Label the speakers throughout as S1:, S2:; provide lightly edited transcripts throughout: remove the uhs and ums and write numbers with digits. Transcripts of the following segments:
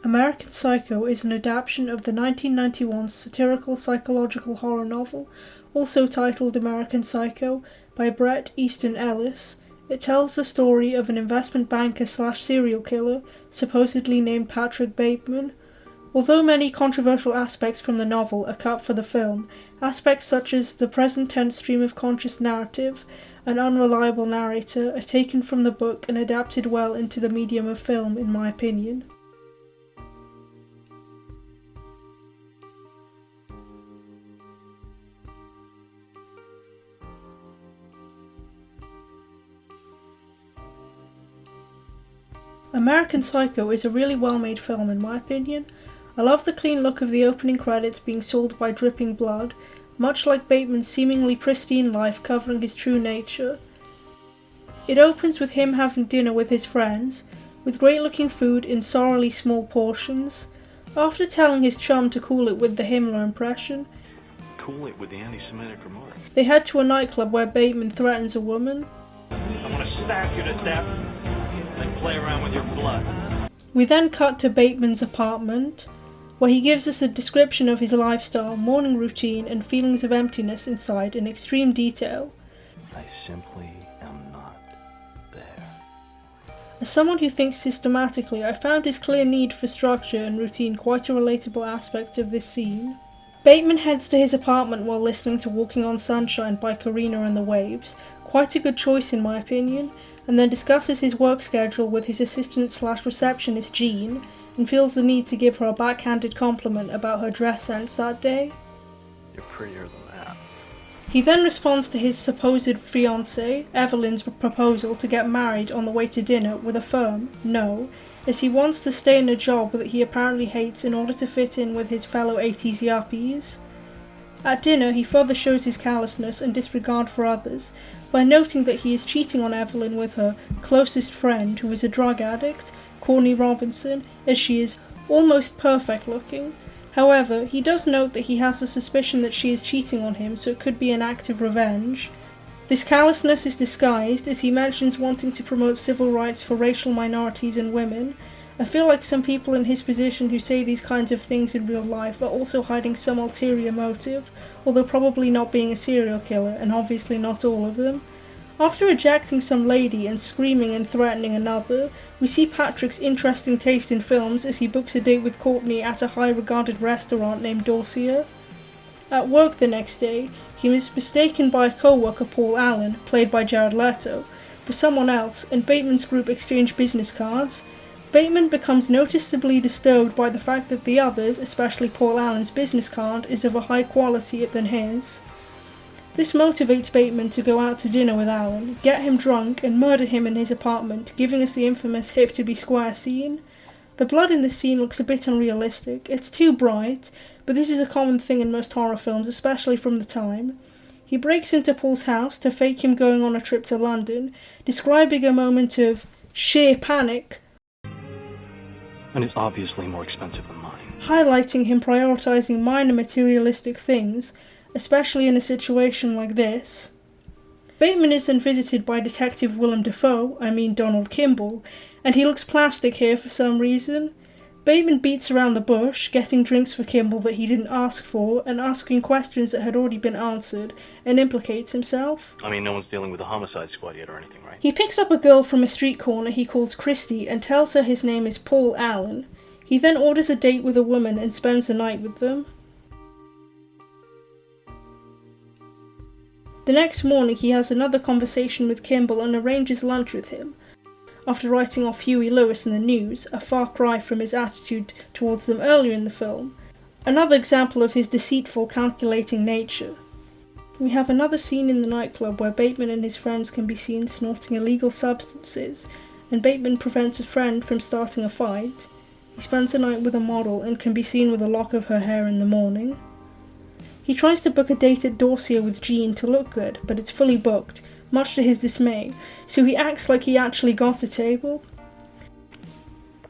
S1: American Psycho is an adaptation of the 1991 satirical psychological horror novel, also titled American Psycho, by Bret Easton Ellis. It tells the story of an investment banker/serial killer, supposedly named Patrick Bateman. Although many controversial aspects from the novel are cut for the film, aspects such as the present-tense stream-of-conscious narrative, an unreliable narrator, are taken from the book and adapted well into the medium of film, in my opinion. American Psycho is a really well-made film in my opinion. I love the clean look of the opening credits being soiled by dripping blood, much like Bateman's seemingly pristine life covering his true nature. It opens with him having dinner with his friends, with great-looking food in sorrily small portions. After telling his chum to cool it with the Himmler impression,
S2: cool it with the anti-Semitic remark,
S1: they head to a nightclub where Bateman threatens a woman.
S2: I'm gonna stab you to death and play around with your blood.
S1: We then cut to Bateman's apartment, where he gives us a description of his lifestyle, morning routine, and feelings of emptiness inside in extreme detail.
S2: I simply am not there.
S1: As someone who thinks systematically, I found his clear need for structure and routine quite a relatable aspect of this scene. Bateman heads to his apartment while listening to Walking on Sunshine by Karina and the Waves, quite a good choice in my opinion, and then discusses his work schedule with his assistant/receptionist Jean, and feels the need to give her a backhanded compliment about her dress sense that day.
S2: You're prettier than that.
S1: He then responds to his supposed fiancée, Evelyn's proposal to get married on the way to dinner with a firm no, as he wants to stay in a job that he apparently hates in order to fit in with his fellow 80s yuppies. At dinner, he further shows his callousness and disregard for others by noting that he is cheating on Evelyn with her closest friend, who is a drug addict, Courtney Robinson, as she is almost perfect looking. However, he does note that he has a suspicion that she is cheating on him, so it could be an act of revenge. This callousness is disguised as he mentions wanting to promote civil rights for racial minorities and women. I feel like some people in his position who say these kinds of things in real life are also hiding some ulterior motive, although probably not being a serial killer, and obviously not all of them. After ejecting some lady and screaming and threatening another, we see Patrick's interesting taste in films as he books a date with Courtney at a high-regarded restaurant named Dorsia. At work the next day, he is mistaken by a co-worker, Paul Allen, played by Jared Leto, for someone else, and Bateman's group exchange business cards. Bateman becomes noticeably disturbed by the fact that the others, especially Paul Allen's business card, is of a higher quality than his. This motivates Bateman to go out to dinner with Allen, get him drunk, and murder him in his apartment, giving us the infamous hip to be square scene. The blood in this scene looks a bit unrealistic. It's too bright, but this is a common thing in most horror films, especially from the time. He breaks into Paul's house to fake him going on a trip to London, describing a moment of sheer panic,
S2: And it's obviously more expensive than mine.
S1: highlighting him prioritizing minor materialistic things, especially in a situation like this. Bateman is then visited by Detective Willem Dafoe, Donald Kimball, and he looks plastic here for some reason. Bateman beats around the bush, getting drinks for Kimball that he didn't ask for, and asking questions that had already been answered, and implicates himself.
S2: No one's dealing with a homicide squad yet or anything, right?
S1: He picks up a girl from a street corner he calls Christy and tells her his name is Paul Allen. He then orders a date with a woman and spends the night with them. The next morning he has another conversation with Kimball and arranges lunch with him, after writing off Huey Lewis in the news, a far cry from his attitude towards them earlier in the film. Another example of his deceitful, calculating nature. We have another scene in the nightclub where Bateman and his friends can be seen snorting illegal substances, and Bateman prevents a friend from starting a fight. He spends the night with a model and can be seen with a lock of her hair in the morning. He tries to book a date at Dorsia with Jean to look good, but it's fully booked, much to his dismay, so he acts like he actually got a table.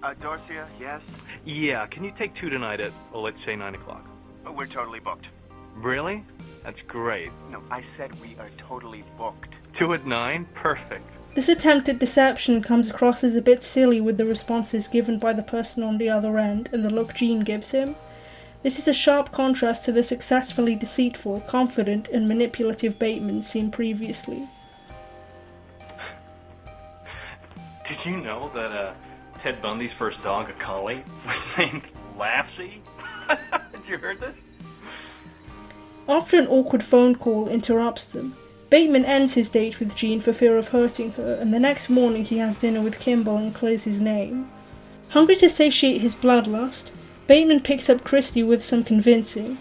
S3: Dorsia, yes?
S2: Yeah, can you take 2 tonight at, let's say 9 o'clock?
S3: Oh, we're totally booked.
S2: Really? That's great.
S3: No, I said we are totally booked.
S2: 2 at 9? Perfect.
S1: This attempt at deception comes across as a bit silly with the responses given by the person on the other end and the look Gene gives him. This is a sharp contrast to the successfully deceitful, confident, and manipulative Bateman seen previously.
S2: Did you know that Ted Bundy's first dog, a collie, was named Lassie? Did you hear this?
S1: After an awkward phone call interrupts them, Bateman ends his date with Jean for fear of hurting her, and the next morning he has dinner with Kimball and clears his name. Hungry to satiate his bloodlust, Bateman picks up Christy with some convincing,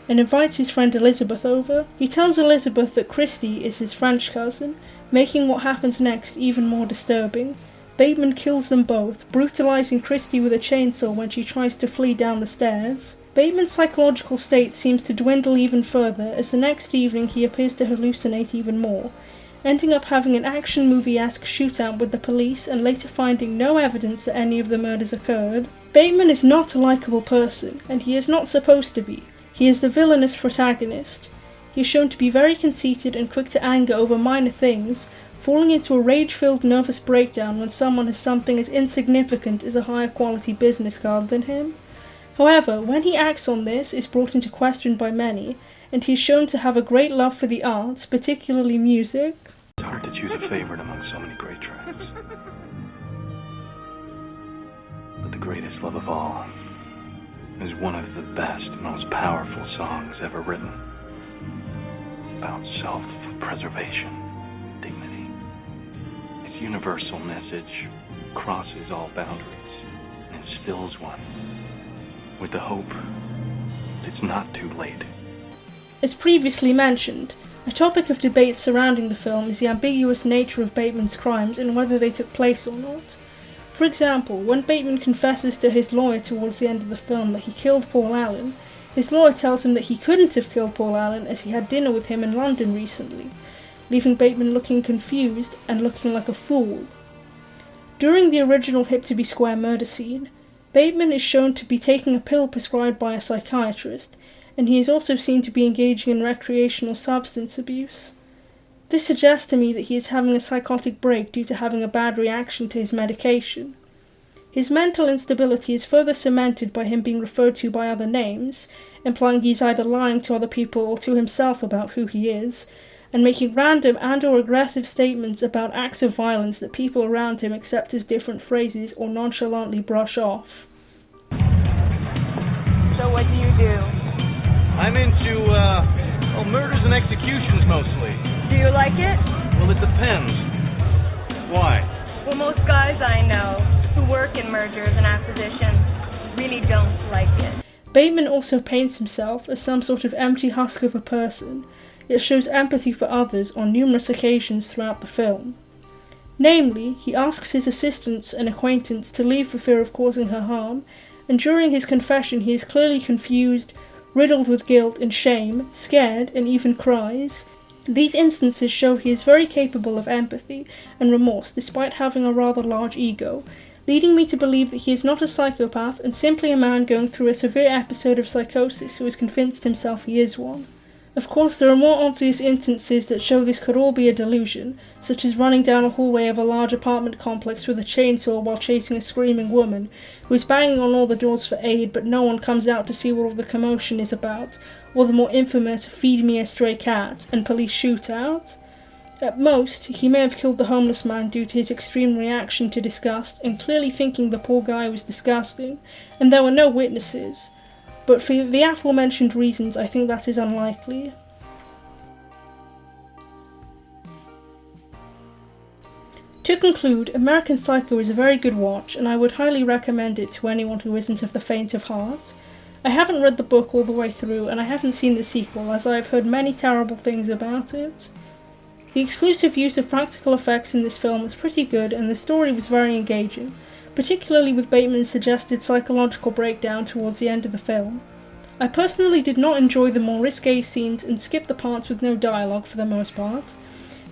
S1: and invites his friend Elizabeth over. He tells Elizabeth that Christy is his French cousin, making what happens next even more disturbing. Bateman kills them both, brutalizing Christy with a chainsaw when she tries to flee down the stairs. Bateman's psychological state seems to dwindle even further as the next evening he appears to hallucinate even more, ending up having an action movie-esque shootout with the police and later finding no evidence that any of the murders occurred. Bateman is not a likable person, and he is not supposed to be. He is the villainous protagonist. He is shown to be very conceited and quick to anger over minor things, falling into a rage-filled nervous breakdown when someone has something as insignificant as a higher quality business card than him. However, when he acts on this, is brought into question by many, and he is shown to have a great love for the arts, particularly music.
S3: It's hard to choose a favorite among so many great tracks. But the greatest love of all is one of the best, most powerful songs ever written. It's about self-preservation, dignity. Its universal message crosses all boundaries and instills one with the hope that it's not too late.
S1: As previously mentioned, a topic of debate surrounding the film is the ambiguous nature of Bateman's crimes and whether they took place or not. For example, when Bateman confesses to his lawyer towards the end of the film that he killed Paul Allen, his lawyer tells him that he couldn't have killed Paul Allen as he had dinner with him in London recently, leaving Bateman looking confused and looking like a fool. During the original Hip-to-Be Square murder scene, Bateman is shown to be taking a pill prescribed by a psychiatrist, and he is also seen to be engaging in recreational substance abuse. This suggests to me that he is having a psychotic break due to having a bad reaction to his medication. His mental instability is further cemented by him being referred to by other names, implying he is either lying to other people or to himself about who he is, and making random and/or aggressive statements about acts of violence that people around him accept as different phrases or nonchalantly brush off.
S4: So what do you do?
S5: I'm into, murders and executions mostly.
S4: Do you like it?
S5: Well, it depends. Why?
S4: Well, most guys I know who work in mergers and acquisitions really don't like it.
S1: Bateman also paints himself as some sort of empty husk of a person, yet shows empathy for others on numerous occasions throughout the film. Namely, he asks his assistants and acquaintance to leave for fear of causing her harm, and during his confession he is clearly confused, riddled with guilt and shame, scared, and even cries. These instances show he is very capable of empathy and remorse despite having a rather large ego, leading me to believe that he is not a psychopath and simply a man going through a severe episode of psychosis who has convinced himself he is one. Of course, there are more obvious instances that show this could all be a delusion, such as running down a hallway of a large apartment complex with a chainsaw while chasing a screaming woman, who is banging on all the doors for aid but no one comes out to see what all the commotion is about, or the more infamous "feed me a stray cat" and police shootout. At most, he may have killed the homeless man due to his extreme reaction to disgust and clearly thinking the poor guy was disgusting, and there were no witnesses. But for the aforementioned reasons, I think that is unlikely. To conclude, American Psycho is a very good watch, and I would highly recommend it to anyone who isn't of the faint of heart. I haven't read the book all the way through, and I haven't seen the sequel, as I have heard many terrible things about it. The exclusive use of practical effects in this film was pretty good, and the story was very engaging, particularly with Bateman's suggested psychological breakdown towards the end of the film. I personally did not enjoy the more risque scenes and skipped the parts with no dialogue for the most part.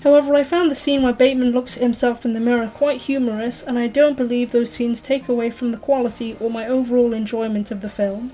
S1: However, I found the scene where Bateman looks at himself in the mirror quite humorous, and I don't believe those scenes take away from the quality or my overall enjoyment of the film.